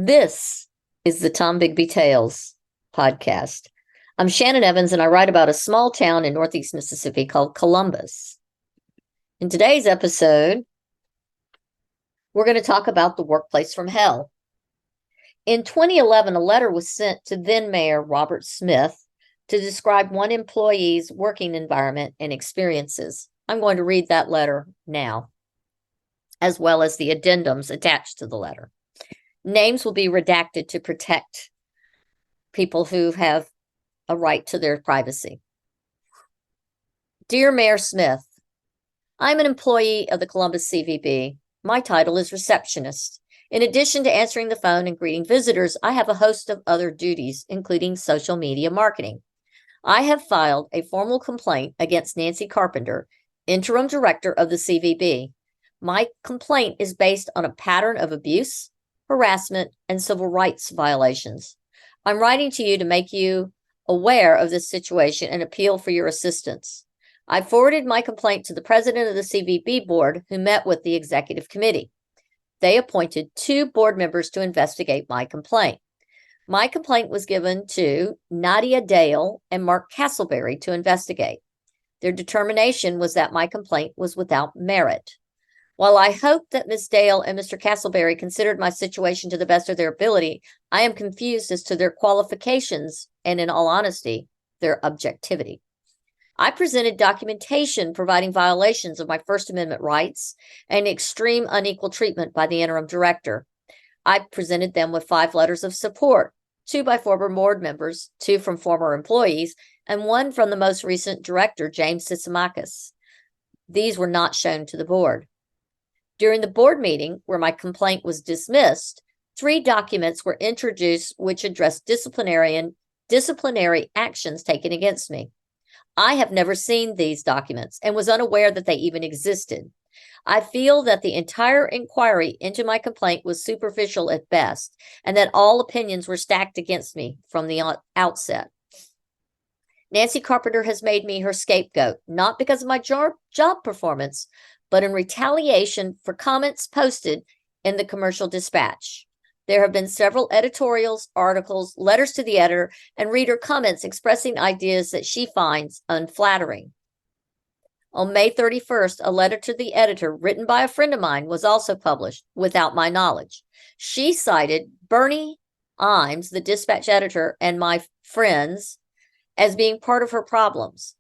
This is the Tom Bigby Tales podcast. I'm Shannon Evans, and I write about a small town in Northeast Mississippi called Columbus. In today's episode, we're going to talk about the workplace from hell. In 2011, a letter was sent to then Mayor Robert Smith to describe one employee's working environment and experiences. I'm going to read that letter now, as well as the addendums attached to the letter. Names will be redacted to protect people who have a right to their privacy. Dear Mayor Smith, I'm an employee of the Columbus CVB. My title is receptionist. In addition to answering the phone and greeting visitors, I have a host of other duties, including social media marketing. I have filed a formal complaint against Nancy Carpenter, interim director of the CVB. My complaint is based on a pattern of abuse, harassment, and civil rights violations. I'm writing to you to make you aware of this situation and appeal for your assistance. I forwarded my complaint to the president of the CVB board, who met with the executive committee. They appointed 2 board members to investigate my complaint. My complaint was given to Nadia Dale and Mark Castleberry to investigate. Their determination was that my complaint was without merit. While I hope that Ms. Dale and Mr. Castleberry considered my situation to the best of their ability, I am confused as to their qualifications and, in all honesty, their objectivity. I presented documentation providing violations of my First Amendment rights and extreme unequal treatment by the interim director. I presented them with 5 letters of support, 2 by former board members, 2 from former employees, and 1 from the most recent director, James Sitsimakis. These were not shown to the board. During the board meeting, where my complaint was dismissed, 3 documents were introduced which addressed disciplinary actions taken against me. I have never seen these documents and was unaware that they even existed. I feel that the entire inquiry into my complaint was superficial at best, and that all opinions were stacked against me from the outset. Nancy Carpenter has made me her scapegoat, not because of my job performance, but in retaliation for comments posted in the Commercial Dispatch. There have been several editorials, articles, letters to the editor, and reader comments expressing ideas that she finds unflattering. On May 31st, a letter to the editor written by a friend of mine was also published without my knowledge. She cited Bernie Imes, the Dispatch editor, and my friends as being part of her problems,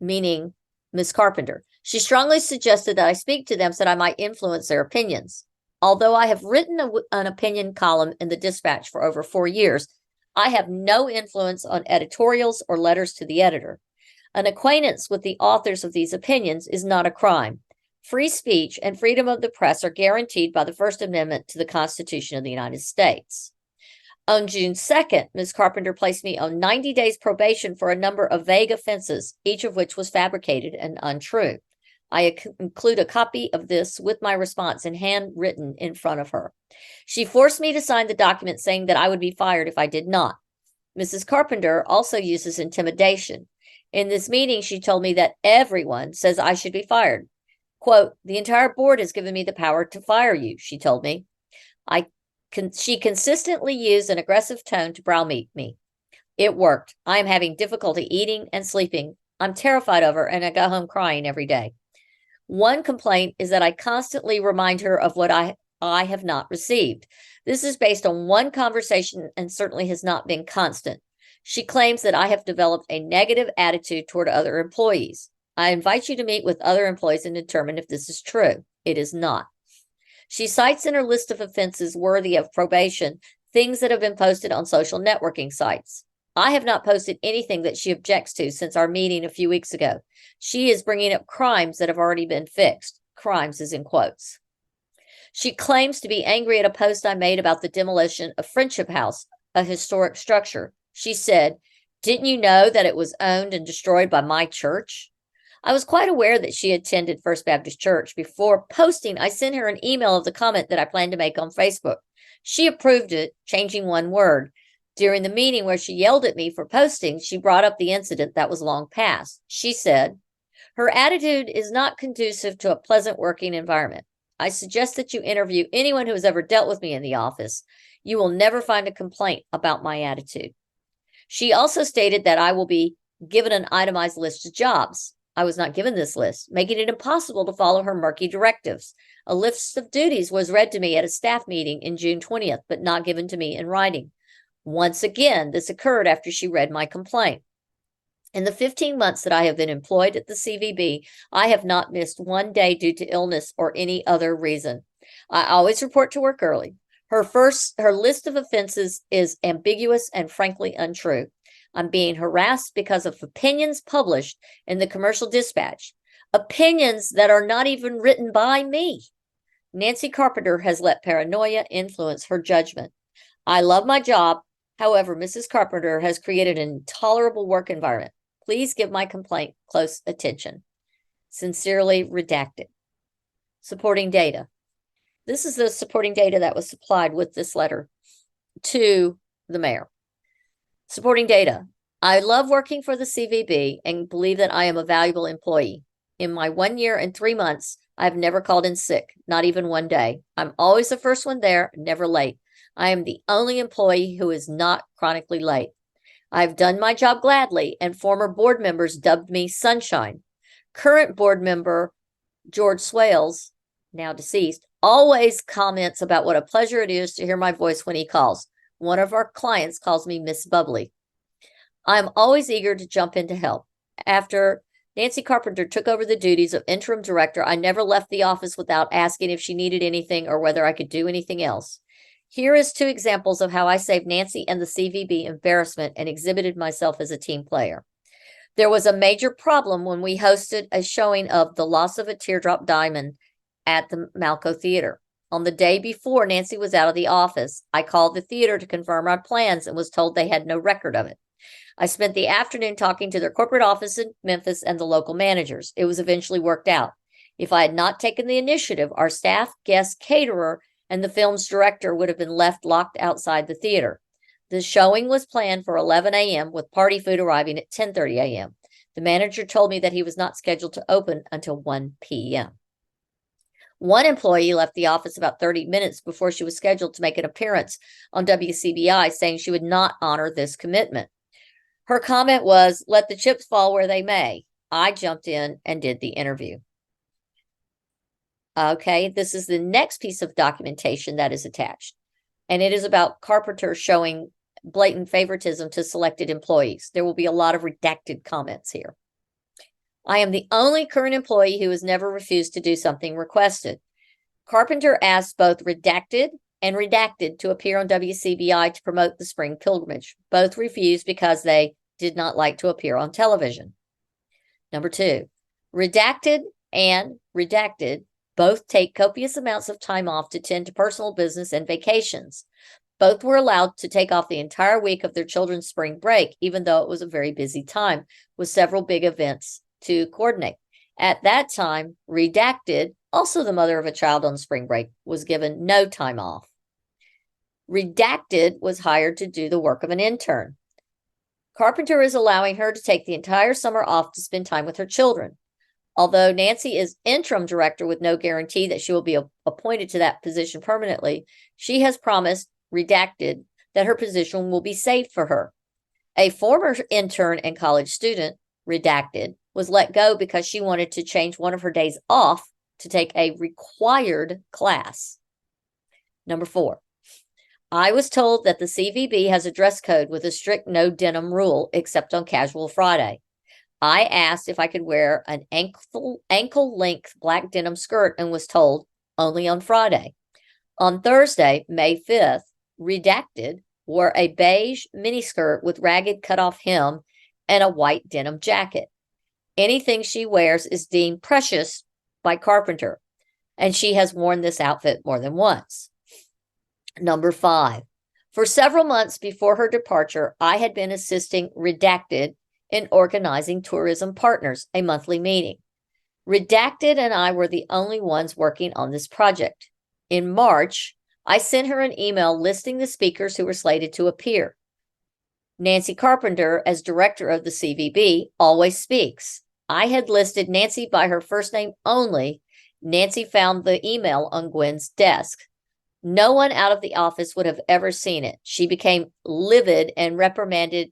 meaning Ms. Carpenter. She strongly suggested that I speak to them so that I might influence their opinions. Although I have written an opinion column in the Dispatch for over 4 years, I have no influence on editorials or letters to the editor. An acquaintance with the authors of these opinions is not a crime. Free speech and freedom of the press are guaranteed by the First Amendment to the Constitution of the United States. On June 2nd, Ms. Carpenter placed me on 90 days probation for a number of vague offenses, each of which was fabricated and untrue. I include a copy of this with my response in handwritten in front of her. She forced me to sign the document saying that I would be fired if I did not. Mrs. Carpenter also uses intimidation. In this meeting, she told me that everyone says I should be fired. Quote, "The entire board has given me the power to fire you," she told me. She consistently used an aggressive tone to browbeat me. It worked. I am having difficulty eating and sleeping. I'm terrified of her, and I go home crying every day. One complaint is that I constantly remind her of what I have not received. This is based on one conversation and certainly has not been constant. She claims that I have developed a negative attitude toward other employees. I invite you to meet with other employees and determine if this is true. It is not. She cites in her list of offenses worthy of probation things that have been posted on social networking sites. I have not posted anything that she objects to since our meeting a few weeks ago. She is bringing up crimes that have already been fixed. Crimes is in quotes. She claims to be angry at a post I made about the demolition of Friendship House, a historic structure. She said, "Didn't you know that it was owned and destroyed by my church?" I was quite aware that she attended First Baptist Church. Before posting, I sent her an email of the comment that I planned to make on Facebook. She approved it, changing one word. During the meeting where she yelled at me for posting, she brought up the incident that was long past. She said, "Her attitude is not conducive to a pleasant working environment. I suggest that you interview anyone who has ever dealt with me in the office. You will never find a complaint about my attitude. She also stated that I will be given an itemized list of jobs. I was not given this list, making it impossible to follow her murky directives. A list of duties was read to me at a staff meeting in June 20th, but not given to me in writing. Once again, this occurred after she read my complaint. In the 15 months that I have been employed at the CVB, I have not missed one day due to illness or any other reason. I always report to work early. Her list of offenses is ambiguous and frankly untrue. I'm being harassed because of opinions published in the Commercial Dispatch, opinions that are not even written by me. Nancy Carpenter has let paranoia influence her judgment. I love my job. However, Mrs. Carpenter has created an intolerable work environment. Please give my complaint close attention. Sincerely, redacted. Supporting data. This is the supporting data that was supplied with this letter to the mayor. Supporting data. I love working for the CVB and believe that I am a valuable employee. In my 1 year and 3 months, I've never called in sick, not even one day. I'm always the first one there, never late. I am the only employee who is not chronically late. I've done my job gladly, and former board members dubbed me Sunshine. Current board member George Swales, now deceased, always comments about what a pleasure it is to hear my voice when he calls. One of our clients calls me Miss Bubbly. I'm always eager to jump in to help. After Nancy Carpenter took over the duties of interim director, I never left the office without asking if she needed anything or whether I could do anything else. Here is 2 examples of how I saved Nancy and the CVB embarrassment and exhibited myself as a team player. There was a major problem when we hosted a showing of The Loss of a Teardrop Diamond at the Malco Theater. On the day before Nancy was out of the office, I called the theater to confirm our plans and was told they had no record of it. I spent the afternoon talking to their corporate office in Memphis and the local managers. It was eventually worked out. If I had not taken the initiative, our staff, guest, caterer, and the film's director would have been left locked outside the theater. The showing was planned for 11 a.m. with party food arriving at 10:30 a.m. The manager told me that he was not scheduled to open until 1 p.m. One employee left the office about 30 minutes before she was scheduled to make an appearance on WCBI, saying she would not honor this commitment. Her comment was, "Let the chips fall where they may." I jumped in and did the interview. Okay, this is the next piece of documentation that is attached, and it is about Carpenter showing blatant favoritism to selected employees. There will be a lot of redacted comments here. I am the only current employee who has never refused to do something requested. Carpenter asked both redacted and redacted to appear on WCBI to promote the spring pilgrimage. Both refused because they did not like to appear on television. Number 2, redacted and redacted both take copious amounts of time off to tend to personal business and vacations. Both were allowed to take off the entire week of their children's spring break, even though it was a very busy time with several big events to coordinate. At that time, redacted, also the mother of a child on spring break, was given no time off. Redacted was hired to do the work of an intern. Carpenter is allowing her to take the entire summer off to spend time with her children. Although Nancy is interim director with no guarantee that she will be appointed to that position permanently, she has promised, redacted, that her position will be saved for her. A former intern and college student, redacted, was let go because she wanted to change one of her days off to take a required class. Number 4, I was told that the CVB has a dress code with a strict no denim rule except on casual Friday. I asked if I could wear an ankle-length black denim skirt and was told only on Friday. On Thursday, May 5th, redacted wore a beige miniskirt with ragged cut-off hem and a white denim jacket. Anything she wears is deemed precious by Carpenter, and she has worn this outfit more than once. Number 5, for several months before her departure, I had been assisting redacted in organizing Tourism Partners, a monthly meeting. Redacted and I were the only ones working on this project. In March, I sent her an email listing the speakers who were slated to appear. Nancy Carpenter, as director of the CVB, always speaks. I had listed Nancy by her first name only. Nancy found the email on Gwen's desk. No one out of the office would have ever seen it. She became livid and reprimanded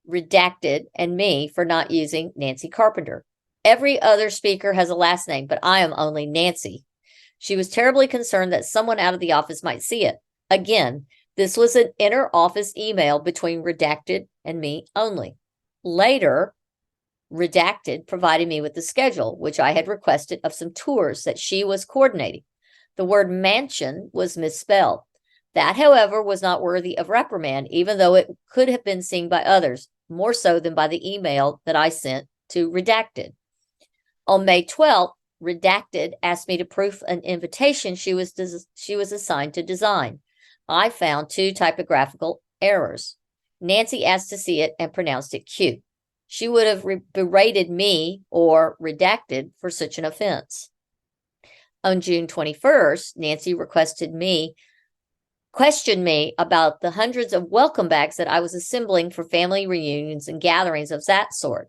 Redacted and me for not using Nancy Carpenter. Every other speaker has a last name, but I am only Nancy. She was terribly concerned that someone out of the office might see it. Again, this was an inter-office email between Redacted and me only. Later, Redacted provided me with the schedule, which I had requested of some tours that she was coordinating. The word mansion was misspelled. That, however, was not worthy of reprimand, even though it could have been seen by others, more so than by the email that I sent to Redacted. On May 12th, Redacted asked me to proof an invitation she was assigned to design. I found 2 typographical errors. Nancy asked to see it and pronounced it cute. She would have berated me or Redacted for such an offense. On June 21st, Nancy questioned me about the hundreds of welcome bags that I was assembling for family reunions and gatherings of that sort.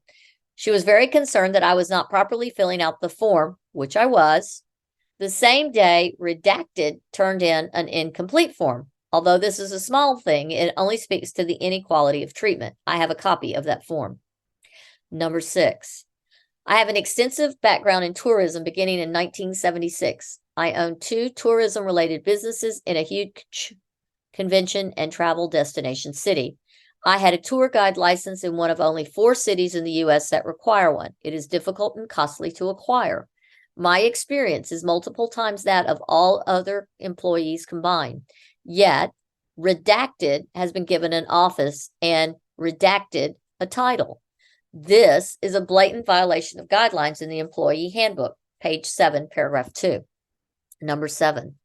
She was very concerned that I was not properly filling out the form, which I was. The same day, Redacted turned in an incomplete form. Although this is a small thing, it only speaks to the inequality of treatment. I have a copy of that form. Number 6. I have an extensive background in tourism beginning in 1976. I own 2 tourism-related businesses in a huge convention and travel destination city. I had a tour guide license in one of only 4 cities in the U.S. that require one. It is difficult and costly to acquire. My experience is multiple times that of all other employees combined. Yet, Redacted has been given an office and Redacted a title. This is a blatant violation of guidelines in the employee handbook, page 7, paragraph 2. Number 7,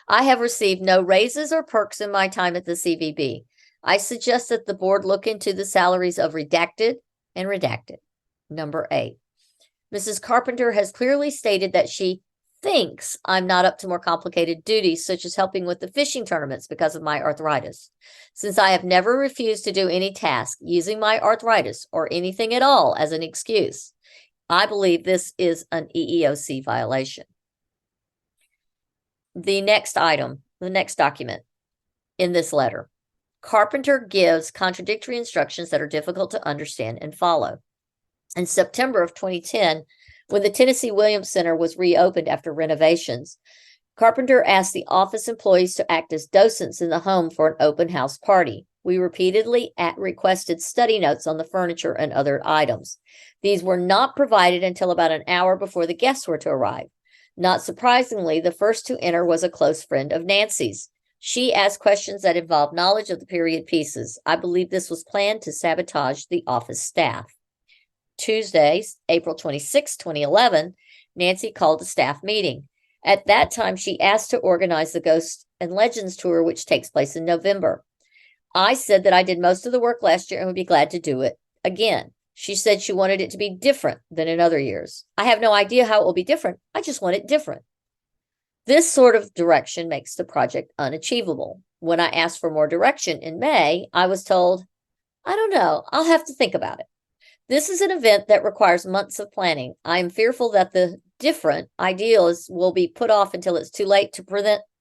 I have received no raises or perks in my time at the CVB. I suggest that the board look into the salaries of Redacted and Redacted. Number 8, Mrs. Carpenter has clearly stated that she thinks I'm not up to more complicated duties, such as helping with the fishing tournaments because of my arthritis. Since I have never refused to do any task using my arthritis or anything at all as an excuse, I believe this is an EEOC violation. The next document in this letter. Carpenter gives contradictory instructions that are difficult to understand and follow. In September of 2010, when the Tennessee Williams Center was reopened after renovations, Carpenter asked the office employees to act as docents in the home for an open house party. We repeatedly requested study notes on the furniture and other items. These were not provided until about an hour before the guests were to arrive. Not surprisingly, the first to enter was a close friend of Nancy's. She asked questions that involved knowledge of the period pieces. I believe this was planned to sabotage the office staff. Tuesday, April 26, 2011, Nancy called a staff meeting. At that time, she asked to organize the Ghosts and Legends tour, which takes place in November. I said that I did most of the work last year and would be glad to do it again. She said she wanted it to be different than in other years. I have no idea how it will be different. I just want it different. This sort of direction makes the project unachievable. When I asked for more direction in May, I was told, I don't know, I'll have to think about it. This is an event that requires months of planning. I am fearful that the different ideas will be put off until it's too late to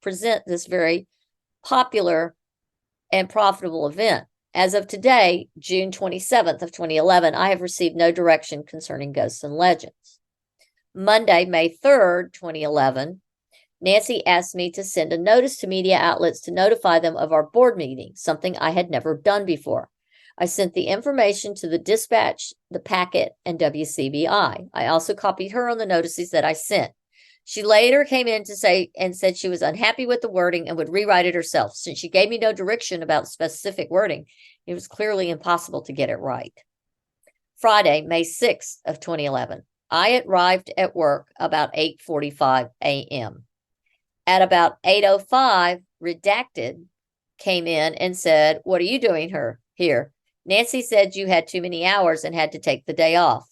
present this very popular and profitable event. As of today, June 27th of 2011, I have received no direction concerning Ghosts and Legends. Monday, May 3rd, 2011, Nancy asked me to send a notice to media outlets to notify them of our board meeting, something I had never done before. I sent the information to the Dispatch, the Packet, and WCBI. I also copied her on the notices that I sent. She later came in to say and said she was unhappy with the wording and would rewrite it herself. Since she gave me no direction about specific wording, it was clearly impossible to get it right. Friday, May 6th of 2011, I arrived at work about 8:45 a.m. At about 8:05, Redacted came in and said, "What are you doing here? Nancy said you had too many hours and had to take the day off."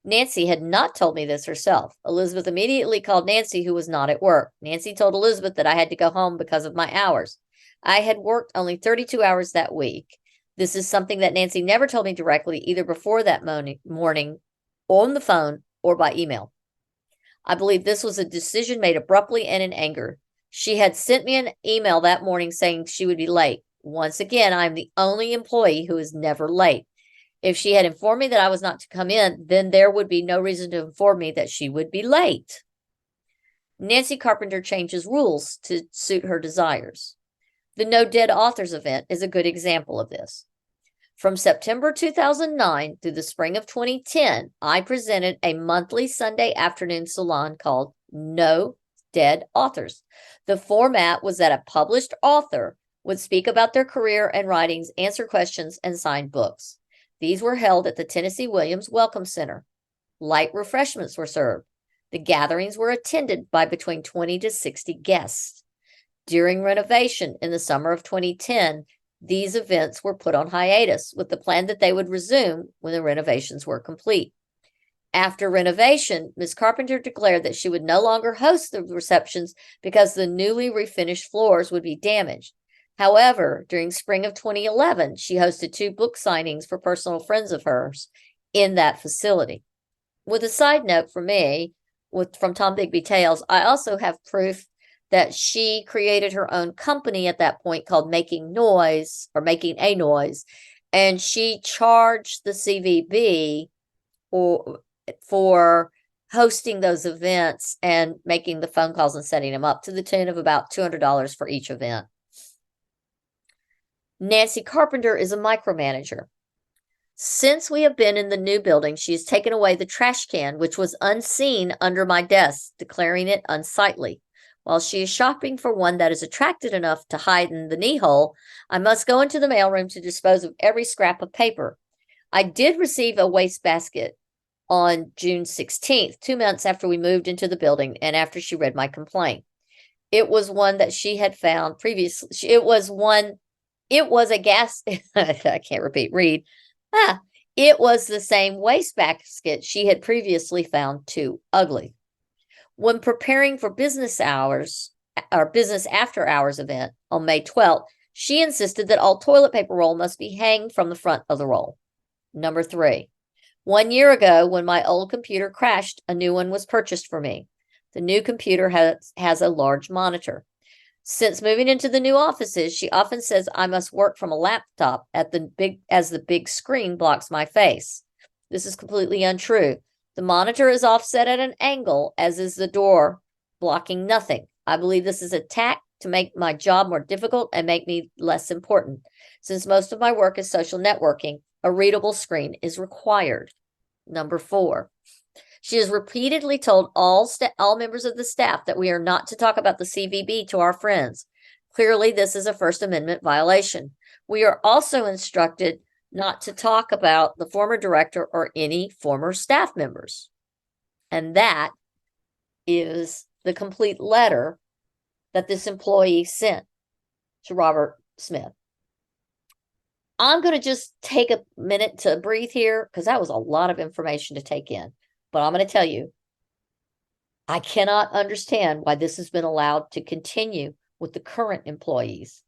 Nancy had not told me this herself. Elizabeth immediately called Nancy, who was not at work. Nancy told Elizabeth that I had to go home because of my hours. I had worked only 32 hours that week. This is something that Nancy never told me directly, either before that morning, on the phone, or by email. I believe this was a decision made abruptly and in anger. She had sent me an email that morning saying she would be late. Once again, I'm the only employee who is never late. If she had informed me that I was not to come in, then there would be no reason to inform me that she would be late. Nancy Carpenter changes rules to suit her desires. The No Dead Authors event is a good example of this. From September 2009 through the spring of 2010, I presented a monthly Sunday afternoon salon called No Dead Authors. The format was that a published author would speak about their career and writings, answer questions, and sign books. These were held at the Tennessee Williams Welcome Center. Light refreshments were served. The gatherings were attended by between 20 to 60 guests. During renovation in the summer of 2010, these events were put on hiatus with the plan that they would resume when the renovations were complete. After renovation, Ms. Carpenter declared that she would no longer host the receptions because the newly refinished floors would be damaged. However, during spring of 2011, she hosted 2 book signings for personal friends of hers in that facility. With a side note for me, from Tom Bigby Tales, I also have proof that she created her own company at that point called Making Noise, or Making a Noise, and she charged the CVB for hosting those events and making the phone calls and setting them up to the tune of about $200 for each event. Nancy Carpenter is a micromanager. Since we have been in the new building, she has taken away the trash can, which was unseen under my desk, declaring it unsightly. While she is shopping for one that is attractive enough to hide in the knee hole, I must go into the mailroom to dispose of every scrap of paper. I did receive a wastebasket on June 16th, 2 months after we moved into the building and after she read my complaint. It was one that she had found previously. It was a gas, I can't read. It was the same wastebasket she had previously found too ugly. When preparing for business hours, or business after hours event on May 12th, she insisted that all toilet paper roll must be hanged from the front of the roll. Number 3, 1 year ago, when my old computer crashed, a new one was purchased for me. The new computer has a large monitor. Since moving into the new offices, she often says I must work from a laptop as the big screen blocks my face. This is completely untrue. The monitor is offset at an angle, as is the door, blocking nothing. I believe this is a tack to make my job more difficult and make me less important. Since most of my work is social networking, a readable screen is required. Number 4, she has repeatedly told all members of the staff that we are not to talk about the CVB to our friends. Clearly, this is a First Amendment violation. We are also instructed not to talk about the former director or any former staff members. And that is the complete letter that this employee sent to Robert Smith. I'm going to just take a minute to breathe here because that was a lot of information to take in. But I'm going to tell you, I cannot understand why this has been allowed to continue with the current employees.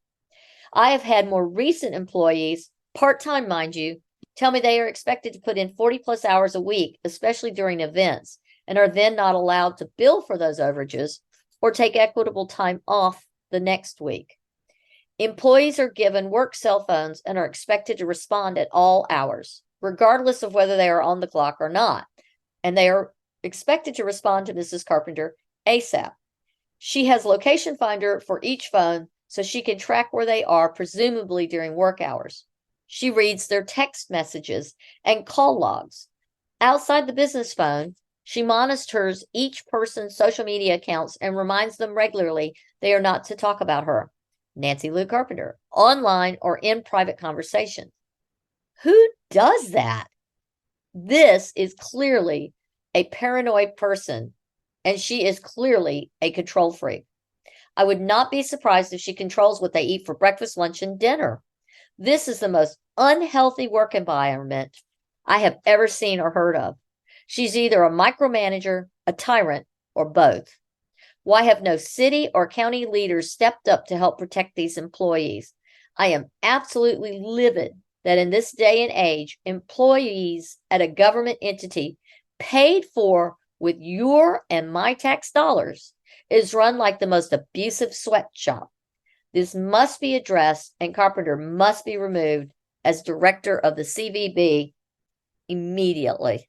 I have had more recent employees, part-time mind you, tell me they are expected to put in 40 plus hours a week, especially during events, and are then not allowed to bill for those overages or take equitable time off the next week. Employees are given work cell phones and are expected to respond at all hours, regardless of whether they are on the clock or not. And they are expected to respond to Mrs. Carpenter ASAP. She has location finder for each phone so she can track where they are, presumably during work hours. She reads their text messages and call logs. Outside the business phone, she monitors each person's social media accounts and reminds them regularly they are not to talk about her, Nancy Lou Carpenter, online or in private conversation. Who does that? This is clearly a paranoid person, and she is clearly a control freak. I would not be surprised if she controls what they eat for breakfast, lunch, and dinner. This is the most unhealthy work environment I have ever seen or heard of. She's either a micromanager, a tyrant, or both. Why have no city or county leaders stepped up to help protect these employees? I am absolutely livid that in this day and age, employees at a government entity paid for with your and my tax dollars It is run like the most abusive sweatshop. This must be addressed, and Carpenter must be removed as director of the CVB immediately.